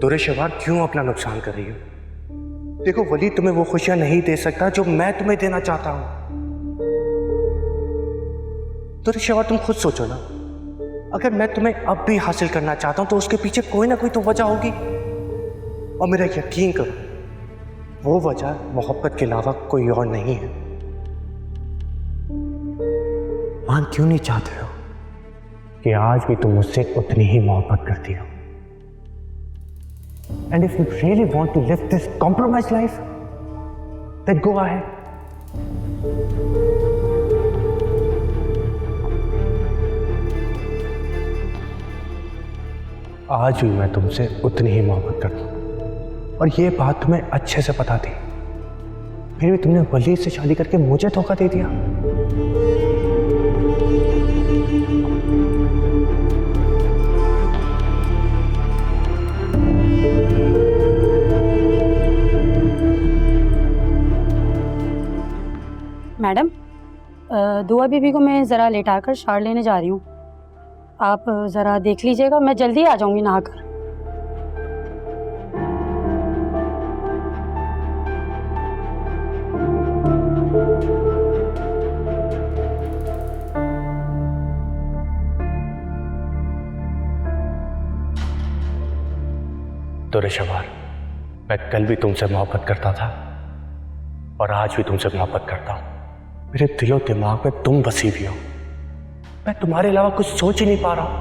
दुरे शवार क्यों अपना नुकसान कर रही हो? देखो वली तुम्हें वो खुशियां नहीं दे सकता जो मैं तुम्हें देना चाहता हूं। दुरे शवार तुम खुद सोचो ना, अगर मैं तुम्हें अब भी हासिल करना चाहता हूं तो उसके पीछे कोई ना कोई तो वजह होगी। और मेरा यकीन करो, वो वजह मोहब्बत के अलावा कोई और नहीं है। मान क्यों नहीं चाहते हो कि आज भी तुम मुझसे उतनी ही मोहब्बत करती हो? And if you really want to live this compromised life, then go ahead. आज भी मैं तुमसे उतनी ही मोहब्बत करता हूं, और ये बात तुम्हें अच्छे से पता थी, फिर भी तुमने वली से शादी करके मुझे धोखा दे दिया। मैडम, दुआ बीबी को मैं ज़रा लेटाकर शावर लेने जा रही हूँ। आप ज़रा देख लीजिएगा, मैं जल्दी आ जाऊँगी नहाकर। दुरे शवार, मैं कल भी तुमसे मोहब्बत करता था और आज भी तुमसे मोहब्बत करता हूं। मेरे दिलो दिमाग में तुम बसी हुई हो, मैं तुम्हारे अलावा कुछ सोच ही नहीं पा रहा हूं।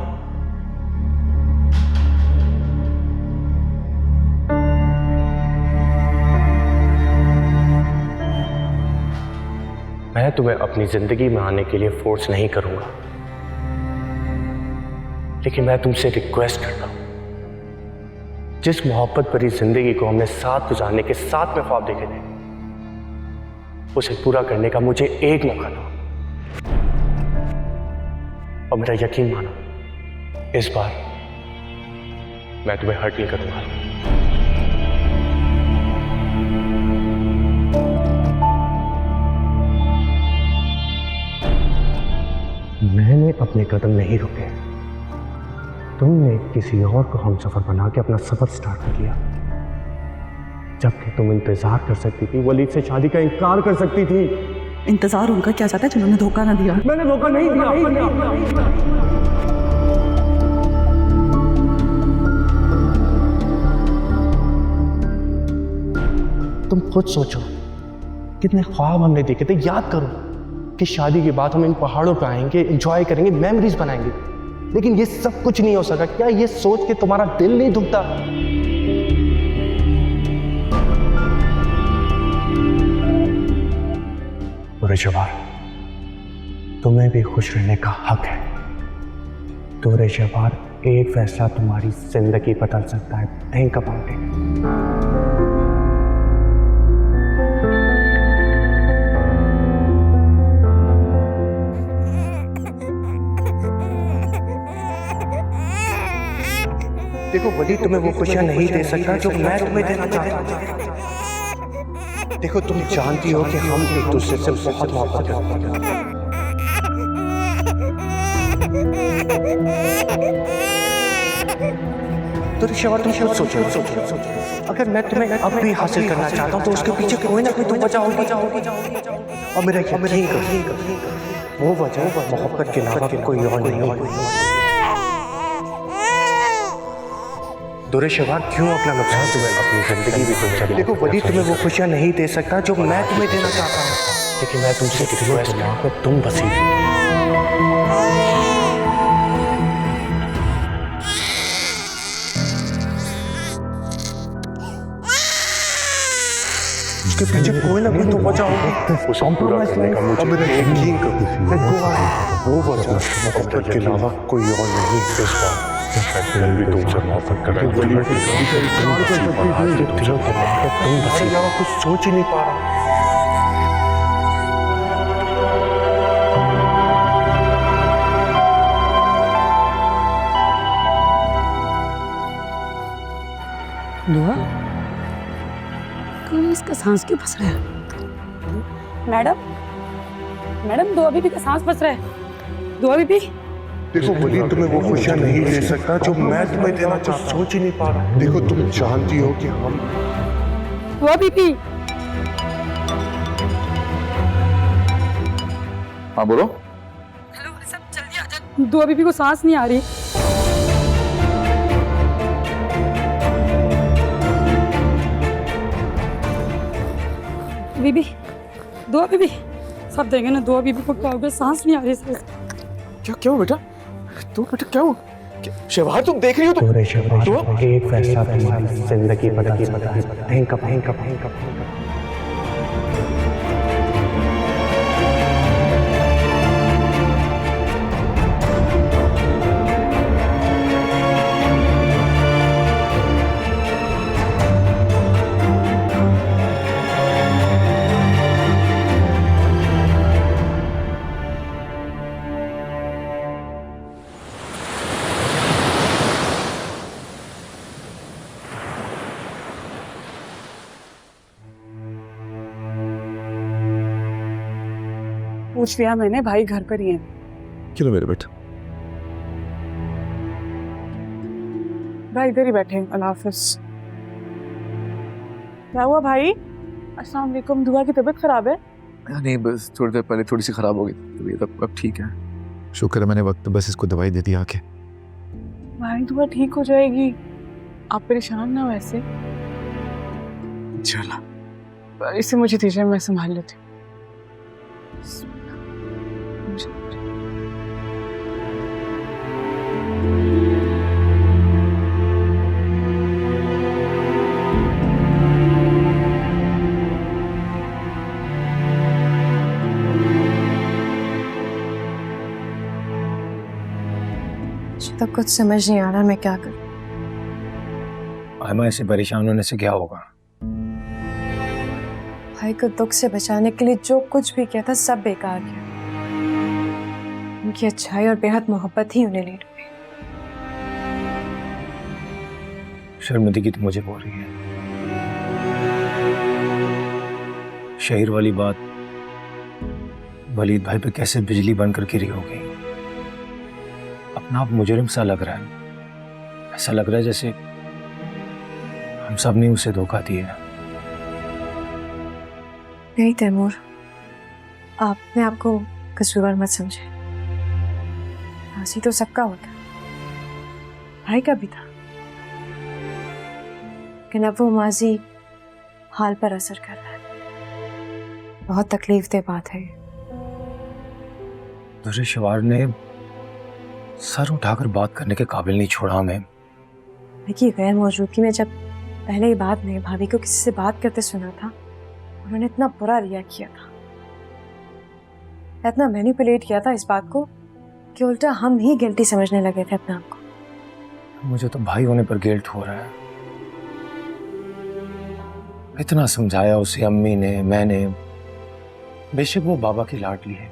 मैं तुम्हें अपनी जिंदगी में आने के लिए फोर्स नहीं करूंगा, लेकिन मैं तुमसे रिक्वेस्ट करता हूं, जिस मोहब्बत भरी जिंदगी को हमने साथ गुजारने के साथ में ख्वाब देखे थे, उसे पूरा करने का मुझे एक मौका दो। और मेरा यकीन मानो, इस बार मैं तुम्हें हर्ट नहीं करूंगा। मैंने अपने कदम नहीं रुके, तुमने किसी और को हमसफर बना के अपना सफर स्टार्ट कर दिया, जबकि तुम इंतजार कर सकती थी, वलीद से शादी का इनकार कर सकती थी। इंतजार उनका क्या चाहता है जिन्होंने धोखा ना दिया? मैंने धोखा नहीं दिया। तुम खुद सोचो, कितने ख्वाब हमने देखे थे। याद करो कि शादी के बाद हम इन पहाड़ों पे आएंगे, एंजॉय करेंगे, मेमोरीज बनाएंगे, लेकिन ये सब कुछ नहीं हो सका। क्या ये सोच के तुम्हारा दिल नहीं दुखता? दुरे शवार, तुम्हें भी खुश रहने का हक है। दुरे शवार, एक फैसला तुम्हारी जिंदगी बदल सकता है। Think about it. देखो वली तुम्हें वो खुशियां नहीं दे सकता जो मैं तुम्हें देना चाहता हूं। देखो तुम जानती हो कि हम एक दूसरे से बहुत मोहब्बत करते हैं। तो शवार, तुम खुद सोचो, अगर मैं तुम्हें अब भी हासिल करना चाहता हूं तो उसके पीछे कोई ना कोई तो वजह होगी। और मेरा यकीन करो, वो वजह मोहब्बत के अलावा कोई और नहीं होगी। दुरे शवार, क्यों अपना नुकसान तुम्हें अपनी जिंदगी भी तुम चली। देखो वली तुम्हें वो खुशियां नहीं दे सकता जो मैं तुम्हें देना चाहता हूं, लेकिन मैं तुमसे रिक्वेस्ट करता हूं, तुम बसी उसके पीछे कोई ना कोई तो वजह होगी। उसे पूरा करने का मुझे यकीन करो, वो वजह मोहब्बत के अलावा कोई और नहीं। इस बार मैं भी तुमसे मोहब्बत कर रहा हूं, तुम बसी अलावा कुछ सोच ही नहीं पा रहा। दुआ, कौन इसका सांस क्यों फंस रहा है? मैडम, दुआ बीबी का सांस फंस रहा है। दुआ बीबी, देखो वलीद, तुम्हें वो खुशियां नहीं दे सकता जो मैं तुम्हें देना चाहता हूं। सोच ही नहीं पा रहा। देखो तुम जानती हो कि हम दुआ बीबी, हाँ बोलो। हेलो सब जल्दी आ जा, दुआ बीबी को सांस नहीं आ रही। बीबी, दुआ बीबी, सब देंगे ना, दुआ बीबी को क्या हो गया, सांस नहीं आ रही इसको। क्या हुआ बेटा? क्या हुआ? शहवार तुम देख रही हो? पूरे शहर एक फैसला तुम्हारी जिंदगी बदल सकता है। हैंकअप। पूछ लिया मैंने, भाई घर पर ही है। क्यों मेरे बेटा? भाई इधर ही बैठे हैं। अल्लाह हाफिज। क्या हुआ भाई? अस्सलाम वालेकुम। दुआ की तबीयत खराब है? नहीं, बस थोड़ी देर पहले थोड़ी सी खराब हो गई तबीयत, अब ठीक है। शुक्र है मैंने वक्त बस इसको दवाई दे दी आके। भाई दुआ ठीक हो जाएगी, आप परेशान ना हो ऐसे। इंशाल्लाह। इसे मुझे दीजिए, मैं संभाल लेती हूँ। तो कुछ समझ नहीं आ रहा मैं क्या करूं। आयमा, ऐसे परेशान होने से क्या होगा? भाई को दुख से बचाने के लिए जो कुछ भी किया था सब बेकार किया। उनकी अच्छाई और बेहद मोहब्बत ही उन्हें ले डूबी। शर्मिंदगी तो मुझे हो रही है। शहीर वाली बात वलीद भाई पे कैसे बिजली बनकर गिरी हो गई। अपना आप मुजरिम सा लग रहा है। ऐसा लग रहा है जैसे हम सब ने उसे धोखा दिया। नहीं तैमूर, आपने आपको कसूरवार मत समझे। फांसी तो सबका होता, भाई का भी था, लेकिन अब वो माजी हाल पर असर कर रहा है। बहुत तकलीफ दे बात है। दूसरे शवार ने सर उठाकर बात करने के काबिल नहीं छोड़ा हमें। देखिए, गैर मौजूदगी में जब पहले ही बाद में भाभी को किसी से बात करते सुना था, उन्होंने इतना बुरा रिएक्ट किया था, इतना मैनिपुलेट किया था इस बात को कि उल्टा हम ही गिल्टी समझने लगे थे अपने आप को। मुझे तो भाई होने पर गिल्ट हो रहा है। इतना समझाया उसे अम्मी ने, मैंने। बेशक वो बाबा की लाडली है,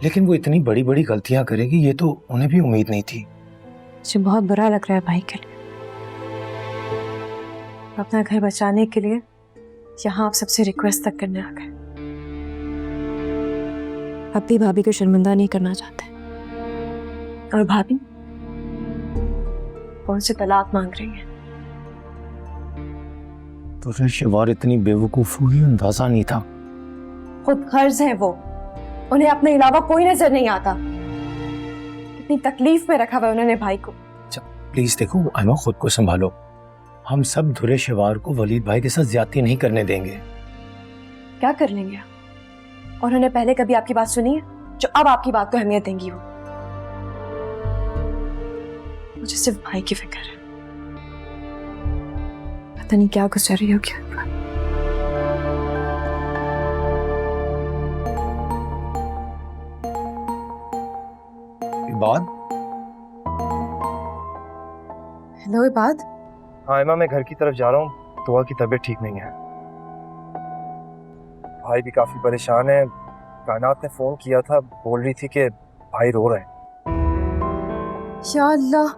लेकिन वो इतनी बड़ी बड़ी गलतियां करेगी ये तो उन्हें भी उम्मीद नहीं थी। मुझे बहुत बुरा लग रहा है भाई के लिए। अपना घर बचाने के लिए यहाँ आप सबसे रिक्वेस्ट तक करने आ गए। अब भी भाभी को शर्मिंदा नहीं करना चाहते, और भाभी वो उनसे तलाक मांग रही है। तो शिवार इतनी बेवकूफ हुई, अंदाजा नहीं था। खुद गर्ज है वो, उन्हें अपने अलावा कोई नजर नहीं आता। कितनी तकलीफ में रखा हुआ उन्होंने भाई को। प्लीज देखो आयमा, खुद को संभालो। हम सब धुरे शिवार को वलीद भाई के साथ ज्यादती नहीं करने देंगे। क्या कर लेंगे आप? और उन्होंने पहले कभी आपकी बात सुनी है जो अब आपकी बात को अहमियत देंगी? वो मुझे सिर्फ भाई की फिक्र है। पता नहीं क्या गुजर रही होगी। इबाद, हेलो इबाद। हाँ एमा, मैं घर की तरफ जा रहा हूँ। दुआ की तबीयत ठीक नहीं है। भाई भी काफी परेशान है। कायनात ने फोन किया था, बोल रही थी कि भाई रो रहे हैं। या अल्लाह,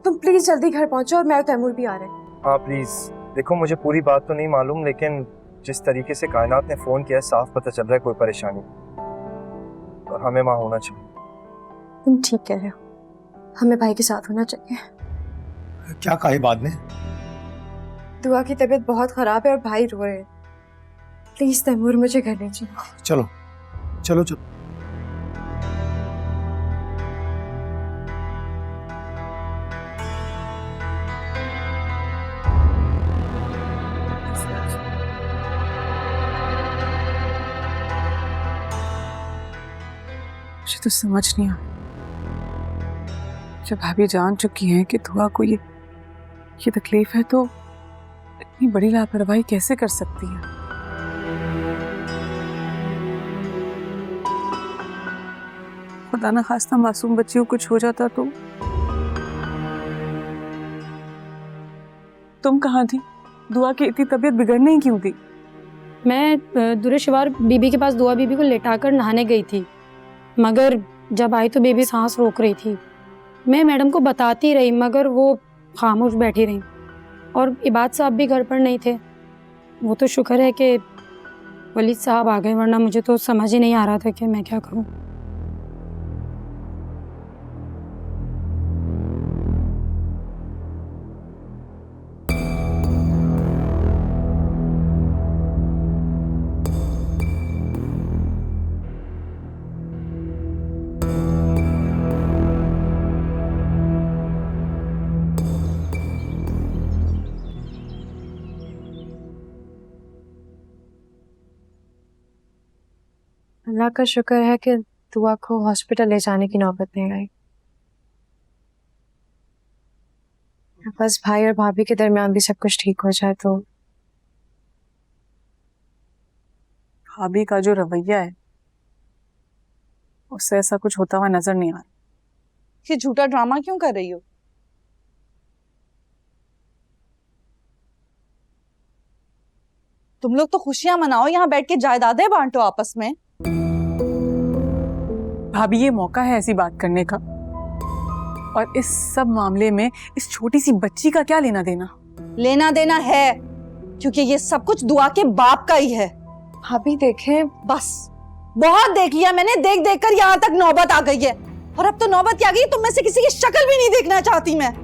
तुम प्लीज जल्दी घर पहुंचो और मैं और तैमूर भी आ रहे हैं। हाँ प्लीज। देखो मुझे पूरी बात तो नहीं मालूम, लेकिन जिस तरीके से कायनात ने फोन किया साफ पता चल रहा है कोई परेशानी, और हमें वहां होना चाहिए। तुम ठीक कह रहे हो, हमें भाई के साथ होना चाहिए। क्या कहा है बाद में? दुआ की तबीयत बहुत खराब है और भाई रो रहे हैं। प्लीज तैमूर, मुझे घर ले चलो। चलो चलो चलो। मुझे तो समझ नहीं आ, जब भाभी जान चुकी हैं कि दुआ को ये तकलीफ है तो इतनी बड़ी लापरवाही कैसे कर सकती है। खुदा ना खास्ता मासूम बच्ची को कुछ हो जाता तो। तुम कहाँ थी? दुआ की इतनी तबीयत बिगड़ने ही क्यों थी? मैं दुरेशवार बीबी के पास दुआ बीबी को लेटाकर नहाने गई थी, मगर जब आई तो बेबी सांस रोक रही थी। मैं मैडम को बताती रही मगर वो खामोश बैठी रही, और इबाद साहब भी घर पर नहीं थे। वो तो शुक्र है कि वलीद साहब आ गए, वरना मुझे तो समझ ही नहीं आ रहा था कि मैं क्या करूं। अल्लाह का शुक्र है कि दुआ को हॉस्पिटल ले जाने की नौबत नहीं आई। बस भाई और भाभी के दरमियान भी सब कुछ ठीक हो जाए तो। भाभी का जो रवैया है उससे ऐसा कुछ होता हुआ नजर नहीं आ रहा। ये झूठा ड्रामा क्यों कर रही हो? तुम लोग तो खुशियां मनाओ, यहाँ बैठ के जायदादें बांटो आपस में। भाभी ये मौका है ऐसी बात करने का, और इस सब मामले में इस छोटी सी बच्ची का क्या लेना देना? लेना देना है, क्योंकि ये सब कुछ दुआ के बाप का ही है। भाभी देखें, बस बहुत देख लिया मैंने, देख देख कर यहाँ तक नौबत आ गई है, और अब तो नौबत क्या गई, तुम में से किसी की शक्ल भी नहीं देखना चाहती मैं।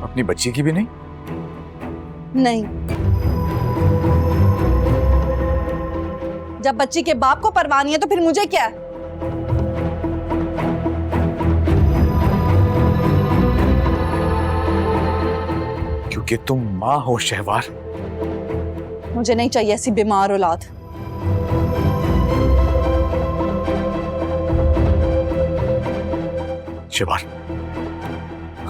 अपनी बच्ची की भी नहीं? नहीं, जब बच्ची के बाप को परवाह नहीं है तो फिर मुझे क्या है? क्योंकि तुम माँ हो शहवार। मुझे नहीं चाहिए ऐसी बीमार औलाद। शहवार,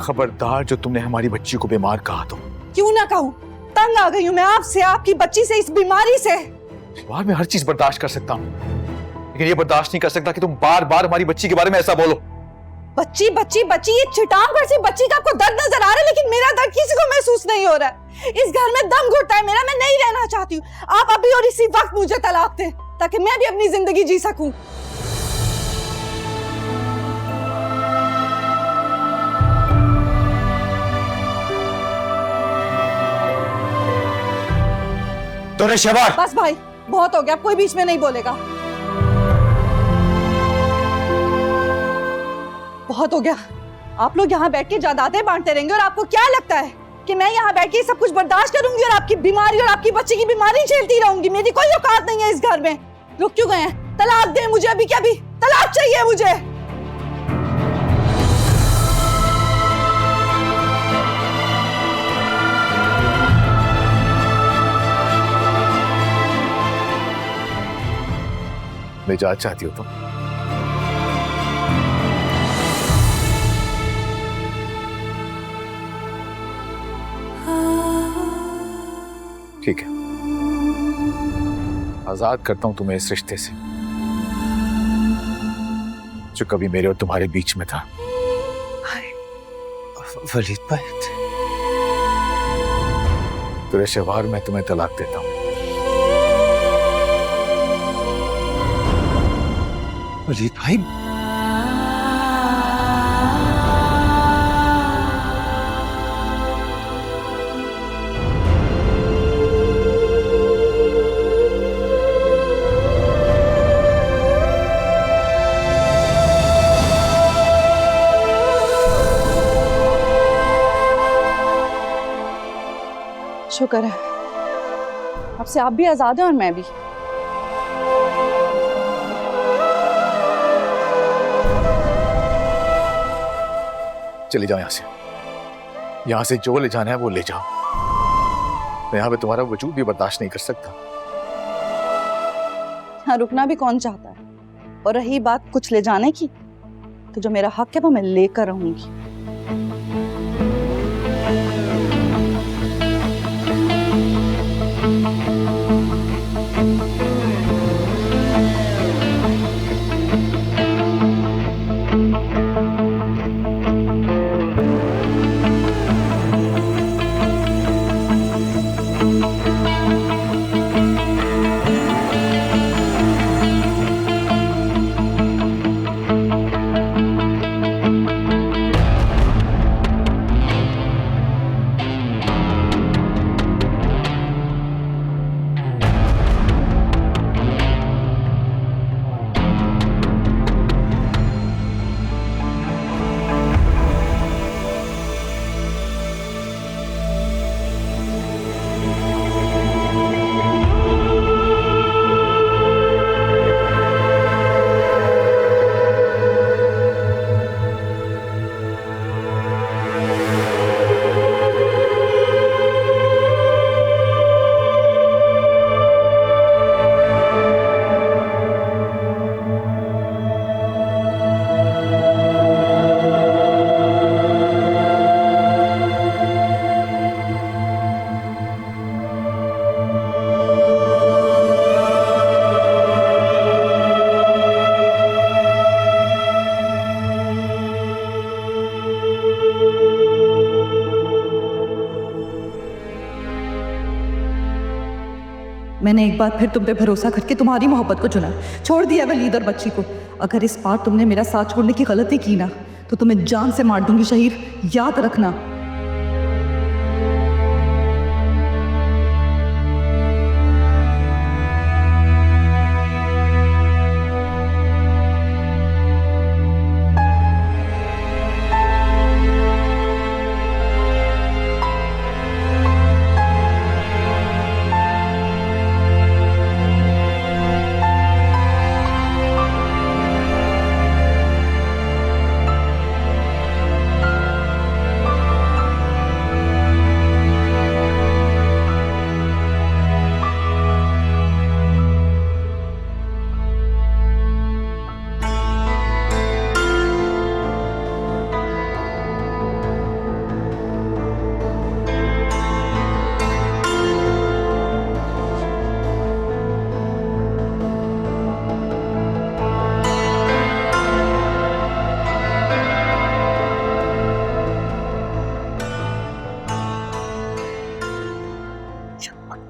खबरदार जो तुमने हमारी बच्ची को बीमार कहा तो। क्यों ना कहूं, तंग आ गई हूं मैं आपसे, आपकी बच्ची से, इस बीमारी से। शहवार, मैं हर चीज बर्दाश्त कर सकता हूँ, लेकिन ये बर्दाश्त नहीं कर सकता कि तुम बार बार हमारी बच्ची के बारे में ऐसा बोलो। बच्ची बच्ची बच्ची, ये चिटांग भर सी बच्ची का आपको दर्द नजर आ रहा है, लेकिन मेरा दर्द किसी को महसूस नहीं हो रहा है। इस घर में दम घुटता है मेरा, मैं नहीं रहना चाहती हूँ। आप अभी और इसी वक्त मुझे तलाक दें ताकि मैं भी अपनी जिंदगी जी सकूं। तो शहवार, बस भाई, बहुत हो गया, कोई बीच में नहीं बोलेगा। बहुत हो गया, आप लोग यहाँ बैठ के जायदादें बांटते रहेंगे, और आपको क्या लगता है कि मैं यहाँ बैठ के सब कुछ बर्दाश्त करूंगी और आपकी बीमारी और आपकी बच्ची की बीमारी झेलती रहूंगी? मेरी कोई औकात नहीं है इस घर में। रुक क्यों गए हैं? तलाक दें मुझे, अभी क्या भी तलाक चाहिए मुझे। निजात चाहती हो तुम? ठीक है, आजाद करता हूं तुम्हें इस रिश्ते से जो कभी मेरे और तुम्हारे बीच में था। वलीद भाई, तेरे शहवार, मैं तुम्हें तलाक देता हूं। वलीद भाई, शुक्र है, अब से आप भी आजाद हैं और मैं भी। चले जाओ यहाँ से जो ले जाना है वो ले जाओ। मैं यहाँ पे तुम्हारा वजूद भी बर्दाश्त नहीं कर सकता। हाँ, रुकना भी कौन चाहता है। और रही बात कुछ ले जाने की, तो जो मेरा हक है वो मैं लेकर रहूंगी। मैंने एक बार फिर तुम पे भरोसा करके तुम्हारी मोहब्बत को चुना, छोड़ दिया वलीद और बच्ची को। अगर इस बार तुमने मेरा साथ छोड़ने की गलती की ना, तो तुम्हें जान से मार दूंगी शहीर, याद रखना।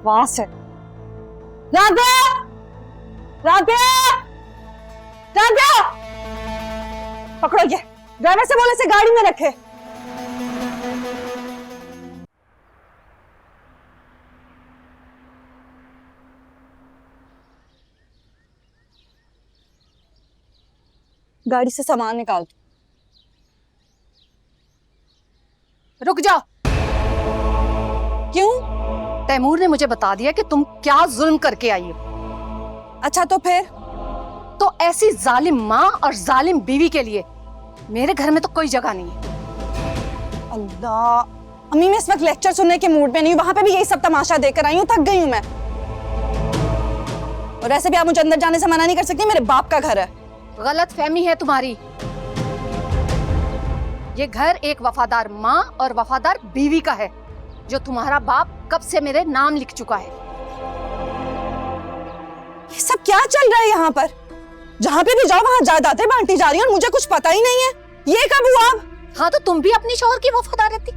बकवास है। राधे, राधे, राधे, पकड़ो ये। ड्राइवर से बोले से गाड़ी में रखे। गाड़ी से सामान निकाल दो। रुक जाओ। क्यों? तैमूर ने मुझे बता दिया कि तुम क्या जुल्म करके आई हो। अच्छा तो फिर? तो ऐसी जालिम माँ और जालिम बीवी के लिए मेरे घर में तो कोई जगह नहीं है। अल्लाह, अम्मी मैं इस वक्त लेक्चर सुनने के मूड में नहीं हूँ। वहां पे भी यही सब तमाशा देखकर आई हूँ, थक गई हूँ मैं। और ऐसे भी आप मुझे अंदर जाने से मना नहीं कर सकती, मेरे बाप का घर है। गलत फहमी है तुम्हारी। ये घर एक वफादार माँ और वफादार बीवी का है, जो तुम्हारा बाप कब से मेरे नाम लिख चुका है। ये सब क्या चल रहा है यहाँ पर? जहाँ पे भी जाओ वहाँ जायदादें बांटी जा रही हैं और मुझे कुछ पता ही नहीं है। ये कब हुआ? हाँ तो तुम भी अपनी शौहर की वफादार रहती,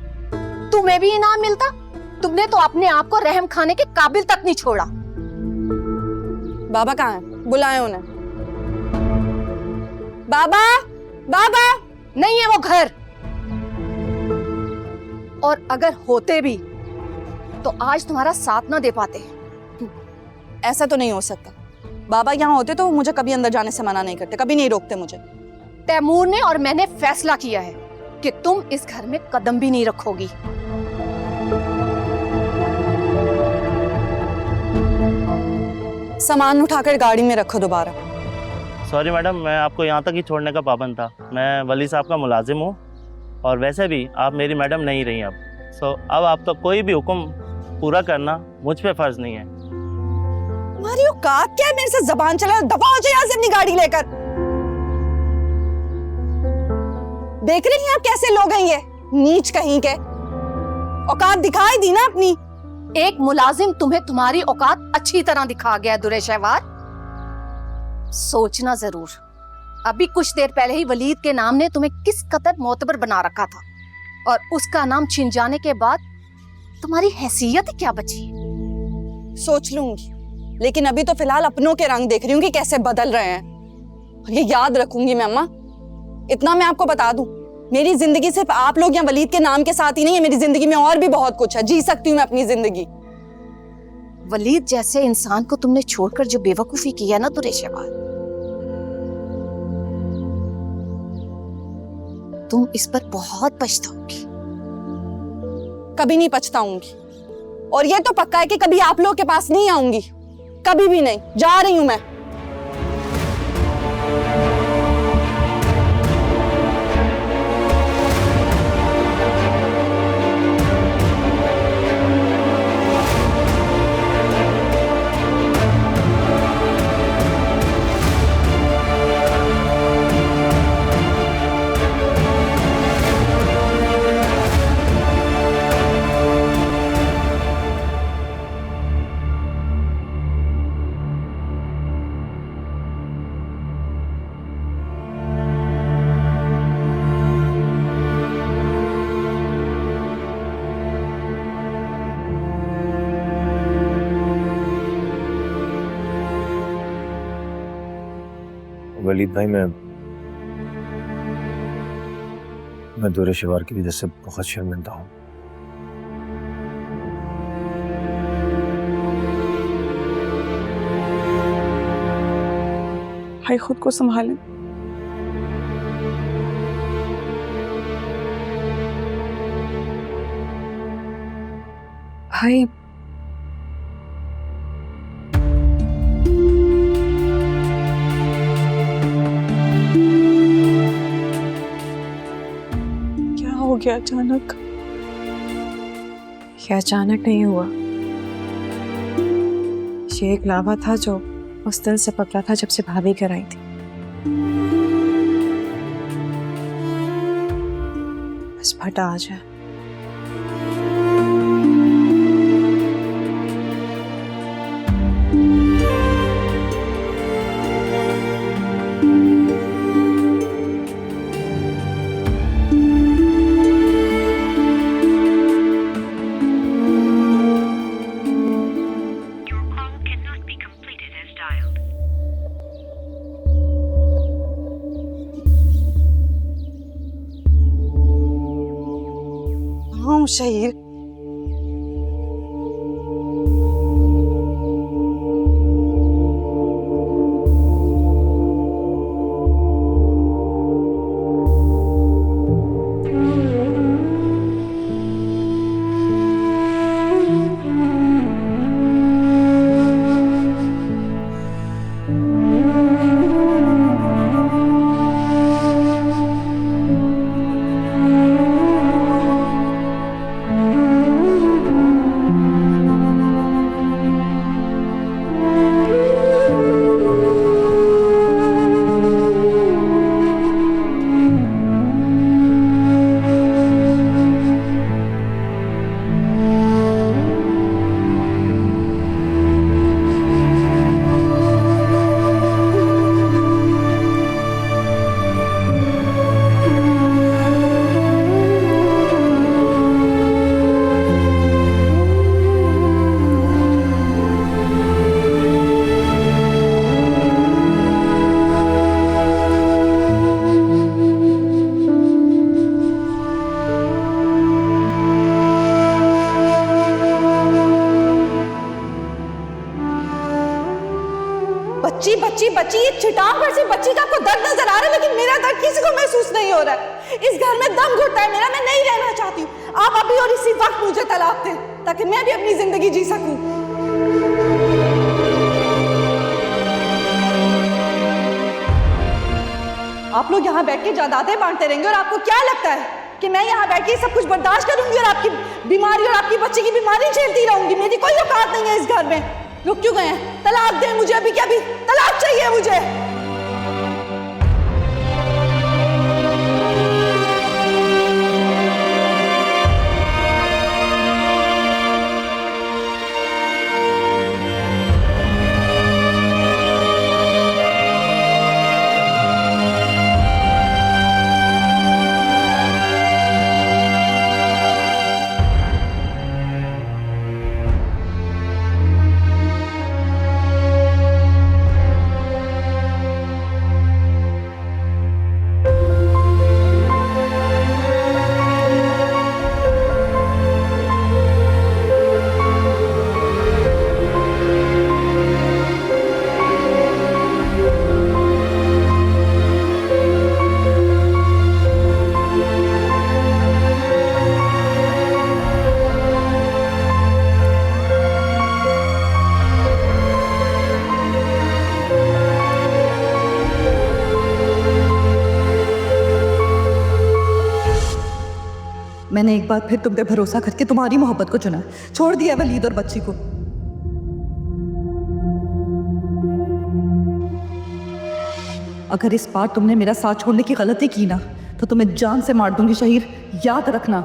तुम्हें भी इनाम मिलता। तुमने तो अपने आप को रहम खाने के काबिल तक नहीं छोड़ा। बाबा कहाँ है? बुलाए उन्हें। बाबा, बाबा। नहीं है वो घर, और अगर होते भी तो आज तुम्हारा साथ ना दे पाते। ऐसा तो नहीं हो सकता। बाबा यहाँ होते तो वो मुझे कभी अंदर जाने से मना नहीं करते, कभी नहीं रोकते मुझे। तैमूर ने और मैंने फैसला किया है कि तुम इस घर में कदम भी नहीं रखोगी। सामान उठाकर गाड़ी में रखो दोबारा। सॉरी मैडम, मैं आपको यहाँ तक ही छोड़ने का पाबंद था। मैं वली साहब का मुलाजिम हूँ और वैसे भी आप मेरी मैडम नहीं रही अब। अब आपका कोई भी हुक्म पूरा करना मुझ पे फर्ज नहीं है। तुम्हारी औकात क्या है मेरे से जबान चला? दफा हो जाए यहाँ से अपनी गाड़ी लेकर। देख रही हैं आप कैसे लोग हैं ये नीच कहीं के? औकात दिखाई दी ना अपनी। एक मुलाजिम तुम्हें तुम्हारी औकात अच्छी तरह दिखा गया दुरे शहवार। सोचना जरूर, अभी कुछ देर पहले ही वलीद के नाम ने तुम्हें किस कदर मोतबर बना रखा था, और उसका नाम छिन जाने के बाद तुम्हारी हैसियत क्या बची? सोच लूंगी, लेकिन अभी तो फिलहाल अपनों के रंग देख रही हूँ कि कैसे बदल रहे हैं। और ये याद रखूंगी मैं अम्मा। इतना मैं आपको बता दूं, मेरी जिंदगी सिर्फ आप लोग या वलीद के नाम के साथ ही नहीं है। मेरी जिंदगी में और भी बहुत कुछ है। जी सकती हूँ मैं अपनी जिंदगी। वलीद जैसे इंसान को तुमने छोड़कर जो बेवकूफी की है ना दुरे शहवार, तुम इस पर बहुत पछताओगी। कभी नहीं पछताऊंगी, और ये तो पक्का है कि कभी आप लोग के पास नहीं आऊंगी, कभी भी नहीं। जा रही हूं मैं। वलीद भाई, मैं दुरे शहवार की वजह से बहुत शर्मिंदा हूँ। भाई खुद को संभालें। भाई हो गया अचानक? ये अचानक नहीं हुआ। ये एक लावा था जो उस दिल से पकड़ा था जब से भाभी घर आई थी। बस फटा आ जाए। शहीर, बच्ची बच्ची बच्ची, ये चिटान भर सी बच्ची का आपको दर्द नजर आ रहा है, लेकिन मेरा दर्द किसी को महसूस नहीं हो रहा है। इस घर में दम घुटता है मेरा, मैं नहीं रहना चाहती हूँ। आप अभी और इसी वक्त मुझे तलाक दें ताकि मैं भी अपनी जिंदगी जी सकूं। आप लोग यहाँ बैठ के जायदादें बांटते रहेंगे और आपको क्या लगता है कि मैं यहाँ बैठ के सब कुछ बर्दाश्त करूंगी और आपकी बीमारी और आपकी बच्चे की बीमारी झेलती रहूंगी? मेरी कोई औकात नहीं है इस घर में। रुक क्यों गए हैं? तलाक दें मुझे, अभी क्या अभी तलाक चाहिए मुझे। मैंने एक बार फिर तुम पे भरोसा करके तुम्हारी मोहब्बत को चुना, छोड़ दिया वलीद और बच्ची को। अगर इस बार तुमने मेरा साथ छोड़ने की गलती की ना तो तुम्हें जान से मार दूंगी शहीर, याद रखना।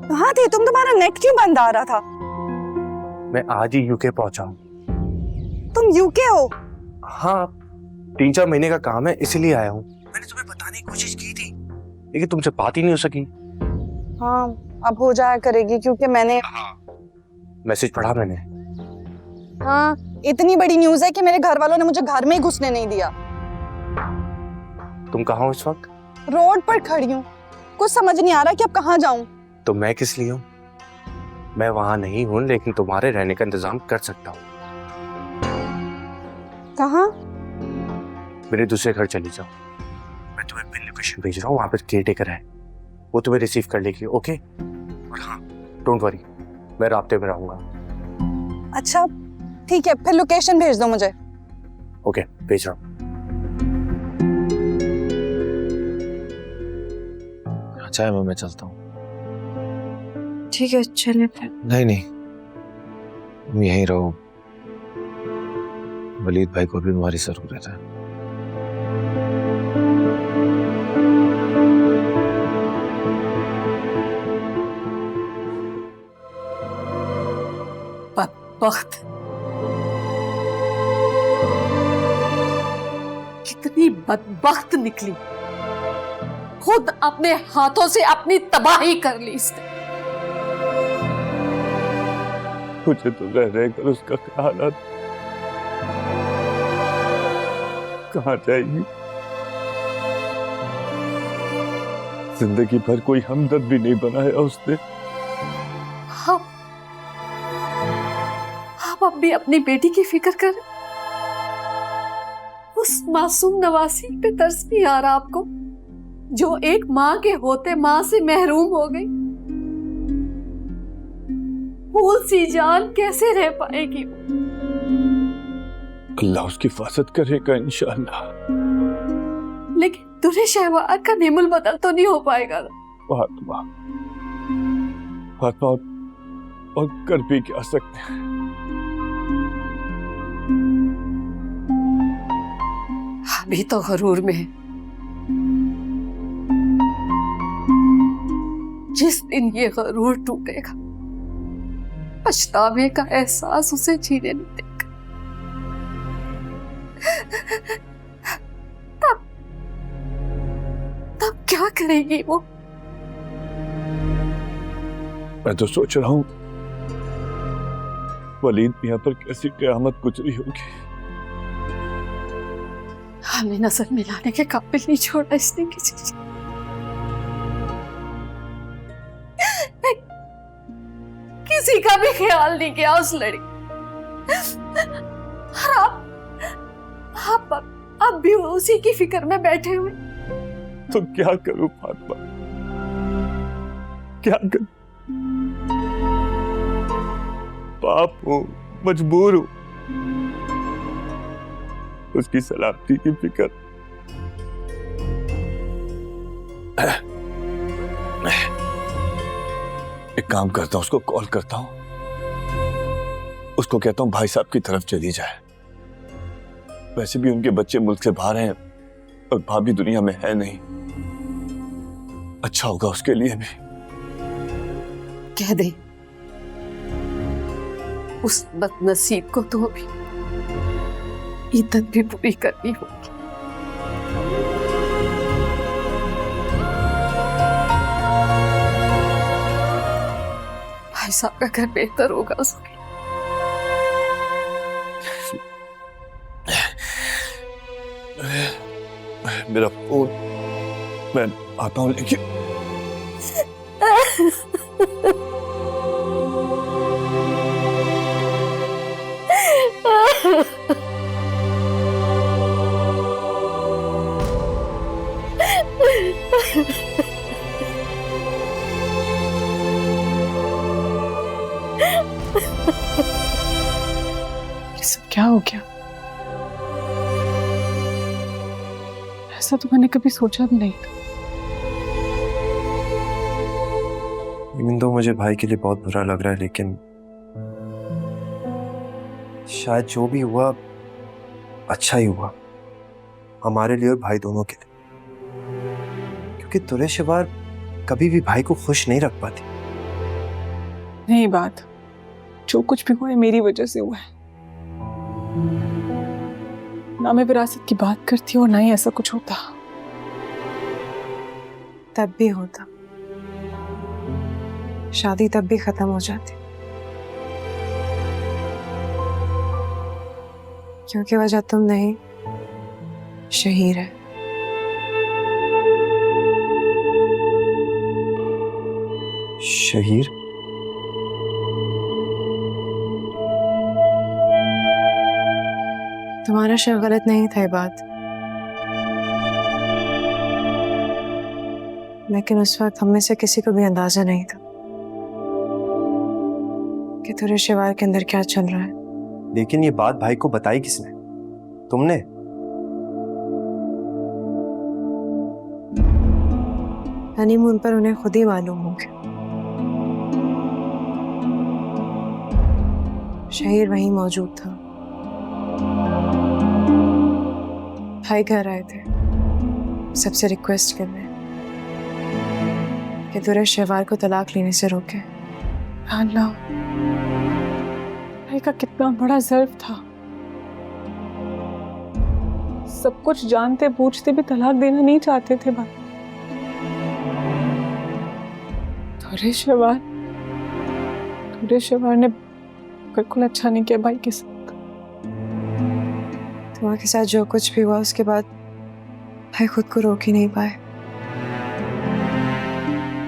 कहाँ थे तुम? तुम्हारा नेट क्यों बंद आ रहा था? मैं आज ही यूके पहुंचा हूँ। तुम यूके हो? हाँ, 3-4 महीने का काम है, इसीलिए आया हूँ। मैंने तुम्हें बताने की कोशिश की थी लेकिन तुमसे बात ही नहीं हो सकी। हाँ, अब हो जाया करेगी क्योंकि मैंने मैसेज पढ़ा मैंने। हाँ, इतनी बड़ी न्यूज़ है कि मेरे घर वालों ने मुझे घर में ही घुसने नहीं दिया। तुम कहाँ हो इस वक्त? रोड पर खड़ी हूँ, कुछ समझ नहीं आ रहा कि अब कहाँ जाऊँ। तो मैं किस लिए हूँ? मैं वहां नहीं हूँ लेकिन तुम्हारे रहने का इंतजाम कर सकता हूँ। कहाँ? मेरे दूसरे घर चली जाओ, मैं तुम्हें पिन लोकेशन भेज रहा हूँ, वहां पर केयरटेकर है, वो तुम्हें रिसीव कर लेगी। ओके? और हाँ, डोंट वरी, मैं राब्ते में रहूंगा। अच्छा ठीक है, फिर लोकेशन भेज दो मुझे। ओके, भेज रहा हूँ। अच्छा है, मैं चलता हूँ। ठीक है, चले फिर। नहीं, तुम यहीं रहो, वलीद भाई को भी तुम्हारी जरूरत है। बदबख्त, कितनी बदबख्त निकली, खुद अपने हाथों से अपनी तबाही कर ली इसने। मुझे तो रह कर उसका हालात कहाँ जाएगी। जिंदगी भर कोई हमदर्द भी नहीं बनाया उसने। आप अब भी अपनी बेटी की फिक्र कर, उस मासूम नवासी पे तरस नहीं आ रहा आपको, जो एक माँ के होते माँ से महरूम हो गई। फूल सी जान कैसे रह पाएगी? अल्लाह उसकी हिफाजत करेगा इंशाअल्लाह। लेकिन दूल्हे शहवार का नेमुल बदल तो नहीं हो पाएगा ना? फातिमा और कर भी क्या सकते हैं। अभी तो गरूर में है, जिस दिन ये गरूर टूटेगा पछतावे का एहसास उसे जीने नहीं देगा। तब क्या करेगी वो? मैं तो सोच रहा हूँ वलीद मियां पर कैसी क़यामत गुजरी होगी। हमें नजर मिलाने के काबिल नहीं छोड़ा इसने किसी। किसी का भी ख्याल नहीं किया उस लड़की। और भी उसी की फिक्र में बैठे हुए। तो क्या करूं फातिमा, क्या करूं? बाप हूं, मजबूर हूं। उसकी सलामती की फिक्र। एक काम करता हूं, उसको कॉल करता हूं, उसको कहता हूं भाई साहब की तरफ चली जाए। वैसे भी उनके बच्चे मुल्क से बाहर हैं और भाभी दुनिया में है नहीं, अच्छा होगा उसके लिए भी। कह दे उस बदनसीब को तो अभी इज्जत भी पूरी करनी होगी। भाई साहब का घर बेहतर होगा उसके। मेरा फोन, मैं आता हूं लेके। ये सब क्या हो गया? ऐसा तो मैंने कभी सोचा भी नहीं था। इवन तो मुझे भाई के लिए बहुत बुरा लग रहा है, लेकिन शायद जो भी हुआ अच्छा ही हुआ हमारे लिए और भाई दोनों के लिए, क्योंकि तुरेशिवार कभी भी भाई को खुश नहीं रख पाती। नहीं, बात जो कुछ भी हुआ है मेरी वजह से हुआ है। ना मैं विरासत की बात करती और ना ही ऐसा कुछ होता। तब भी होता, शादी तब भी खत्म हो जाती, क्योंकि वजह तुम नहीं, शहीर है। शहीर? तुम्हारा शेर गलत नहीं था ये बात, लेकिन उस वक्त हम में से किसी को भी अंदाजा नहीं था कि तुरेशिवार के अंदर क्या चल रहा है। लेकिन ये बात भाई को बताई किसने? तुमने? हनीमून पर उन्हें खुद ही मालूम हो गया। शहीर वहीं मौजूद था। भाई घर आए थे सबसे रिक्वेस्ट करने कि तुरेशिवार को तलाक लेने से रोके। अल्लाह, भाई का कितना बड़ा ज़र्फ था। सब कुछ जानते बूझते भी तलाक देना नहीं चाहते थे भाई। तुरेशिवार ने बिल्कुल अच्छा नहीं किया भाई के साथ। तुम्हारे साथ जो कुछ भी हुआ उसके बाद भाई खुद को रोक ही नहीं पाए।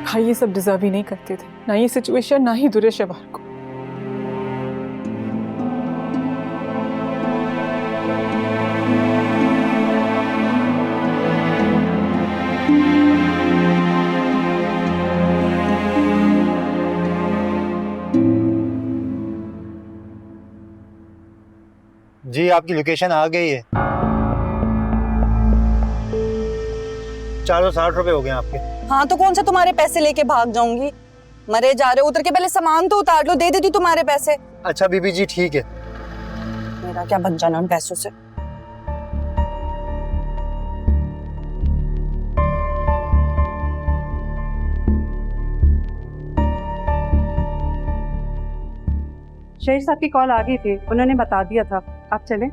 भाई ये सब डिजर्व ही नहीं करते थे, ना ये सिचुएशन ना ही तुरेशिवार को। जी आपकी लोकेशन आ गई है। 460 रुपए हो गए आपके। हाँ तो कौन सा तुम्हारे पैसे लेके भाग जाऊंगी? मरे जा रहे हो, उतर के पहले सामान तो उतार लो, दे देती तुम्हारे पैसे। अच्छा बीबी जी ठीक है। मेरा क्या बन जाना उन पैसों से। शेर साहब की कॉल आ गई थी, उन्होंने बता दिया था। आप चलें।